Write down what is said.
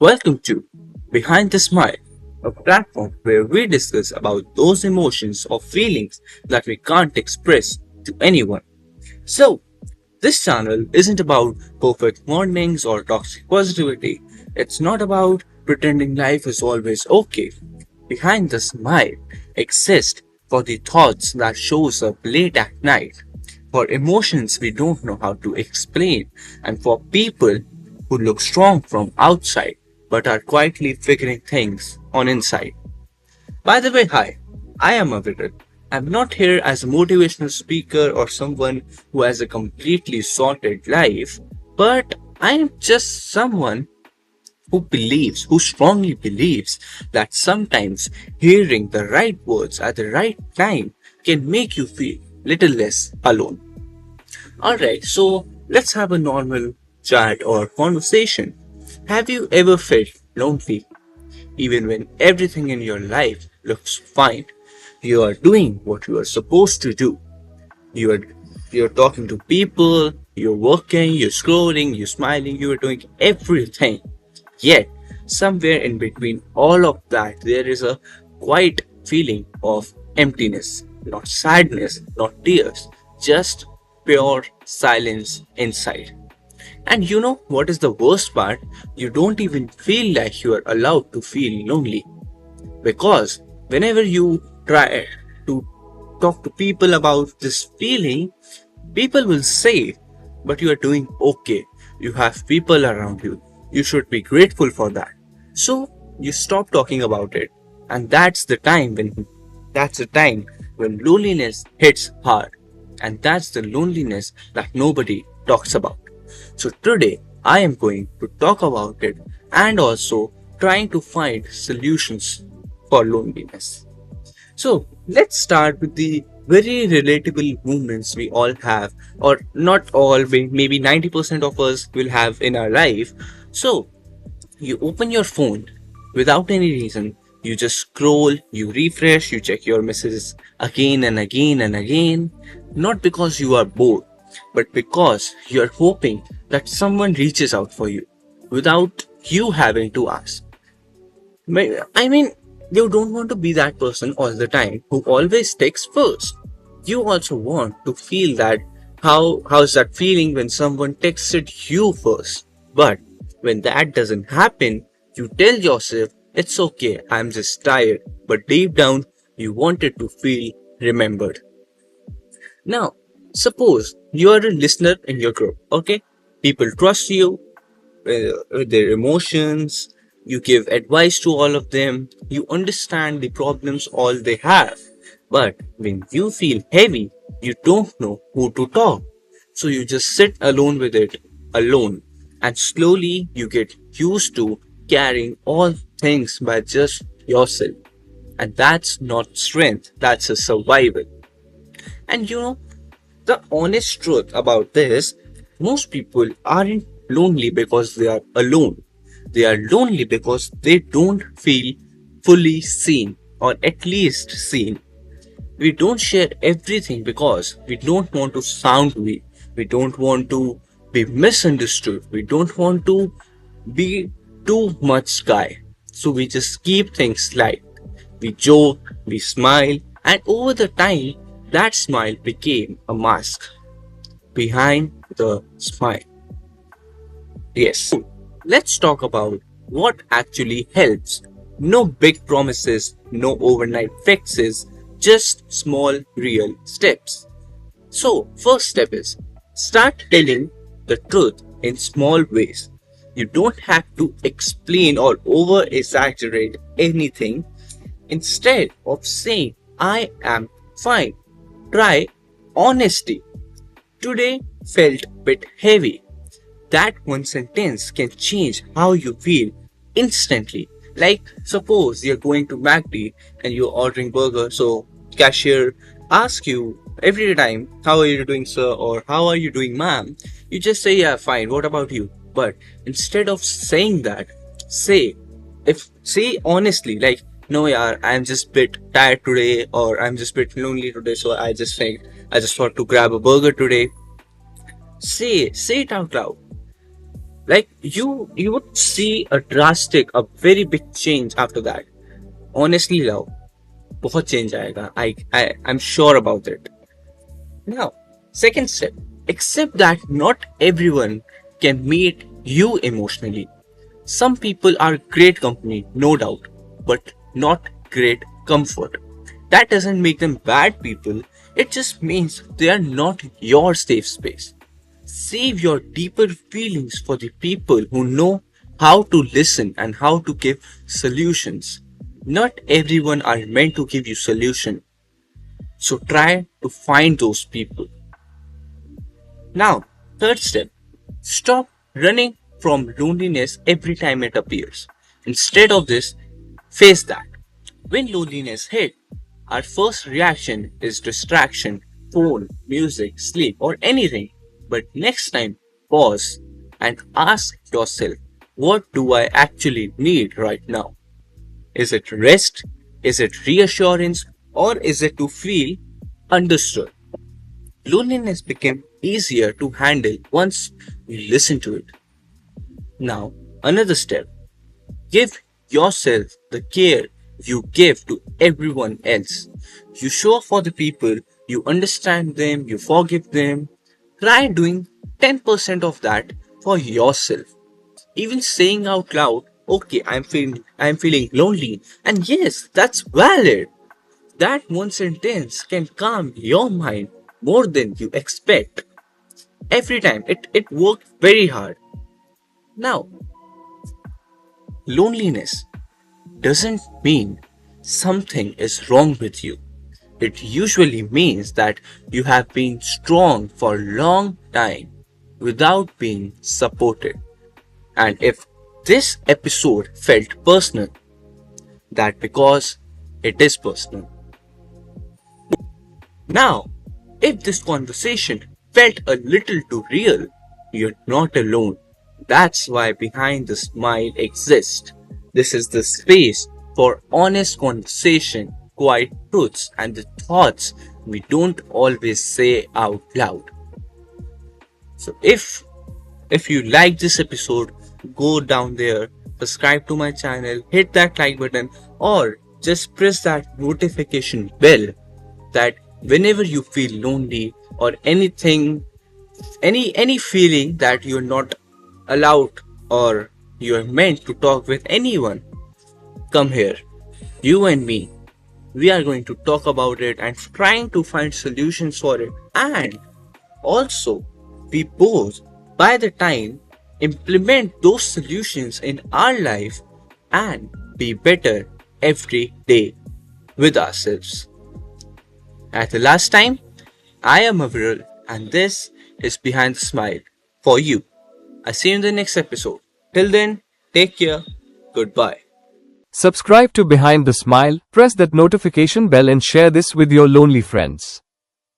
Welcome to Behind the Smile, a platform where we discuss about those emotions or feelings that we can't express to anyone. So, this channel isn't about perfect mornings or toxic positivity. It's not about pretending life is always okay. Behind the smile exists for the thoughts that shows up late at night, for emotions we don't know how to explain, and for people who look strong from outside but are quietly figuring things on inside. By the way, hi, I am Aviral. I'm not here as a motivational speaker or someone who has a completely sorted life, but I am just someone who strongly believes that sometimes hearing the right words at the right time can make you feel little less alone. Alright, so let's have a normal chat or conversation. Have you ever felt lonely even when everything in your life looks fine? You are doing what you are supposed to do. You are you're talking to people, you're working, you're scrolling, you're smiling, you are doing everything. Yet, somewhere in between all of that, there is a quiet feeling of emptiness. Not sadness, not tears, just pure silence inside. And you know what is the worst part? You don't even feel like you are allowed to feel lonely. Because whenever you try to talk to people about this feeling, people will say, but you are doing okay. You have people around you. You should be grateful for that. So you stop talking about it. And that's the time when loneliness hits hard. And that's the loneliness that nobody talks about. So today I am going to talk about it and also trying to find solutions for loneliness. So let's start with the very relatable moments we all have, or not all, maybe 90% of us will have in our life. So you open your phone without any reason, you just scroll, you refresh, you check your messages again and again and again, not because you are bored, but because you are hoping that someone reaches out for you without you having to ask. I mean, you don't want to be that person all the time who always takes first. You also want to feel that how's that feeling when someone texted you first. But when that doesn't happen, you tell yourself it's okay, I'm just tired. But deep down, you wanted to feel remembered. Now, suppose you are a listener in your group, okay? People trust you, with their emotions, you give advice to all of them, you understand the problems all they have. But when you feel heavy, you don't know who to talk. So you just sit alone with it, alone. And slowly you get used to carrying all things by just yourself. And that's not strength, that's a survival. And you know, the honest truth about this, most people aren't lonely because they are alone. They are lonely because they don't feel fully seen, or at least seen. We don't share everything because we don't want to sound weak. We don't want to be misunderstood. We don't want to be too much guy. So we just keep things light. We joke, we smile, and over the time, that smile became a mask behind the smile. Yes. Let's talk about what actually helps. No big promises, no overnight fixes, just small real steps. So, first step is start telling the truth in small ways. You don't have to explain or over exaggerate anything. Instead of saying, I am fine, try honesty. Today felt bit heavy. That one sentence can change how you feel instantly. Like suppose you're going to McD and you're ordering burger, so cashier asks you every time, how are you doing sir, or how are you doing ma'am? You just say yeah fine, what about you? But instead of saying that, say say honestly, like no yeah, I'm just bit tired today, or I'm just bit lonely today, so I just think I just want to grab a burger today. Say it out loud. Like you would see a very big change after that. Honestly, love, बहुत change आएगा. I'm sure about it. Now, second step, accept that not everyone can meet you emotionally. Some people are great company, no doubt, but not great comfort. That doesn't make them bad people, it just means they are not your safe space. Save your deeper feelings for the people who know how to listen and how to give solutions. Not everyone are meant to give you solution. So try to find those people. Now, third step, stop running from loneliness every time it appears. Instead of this, face that. When loneliness hits, our first reaction is distraction, phone, music, sleep, or anything. But next time, pause and ask yourself, what do I actually need right now? Is it rest? Is it reassurance? Or is it to feel understood? Loneliness became easier to handle once you listen to it. Now, another step, give yourself the care you give to everyone else. You show up for the people, you understand them, you forgive them. Try doing 10% of that for yourself. Even saying out loud, okay, I'm feeling lonely. And yes, that's valid. That one sentence can calm your mind more than you expect. Every time it worked very hard. Now, loneliness doesn't mean something is wrong with you. It usually means that you have been strong for a long time without being supported. And if this episode felt personal, that because it is personal. Now, if this conversation felt a little too real, you're not alone. That's why Behind the Smile exists. This is the space for honest conversation, quiet truths, and the thoughts we don't always say out loud. So if you like this episode, go down there, subscribe to my channel, hit that like button, or just press that notification bell that whenever you feel lonely or anything, any feeling that you're not allowed or you're meant to talk with anyone, come here. You and me, we are going to talk about it and trying to find solutions for it. And also, we both, by the time, implement those solutions in our life and be better every day with ourselves. At the last time, I am Aviral and this is Behind the Smile for you. I see you in the next episode. Till then, take care. Goodbye. Subscribe to Behind the Smile, press that notification bell and share this with your lonely friends.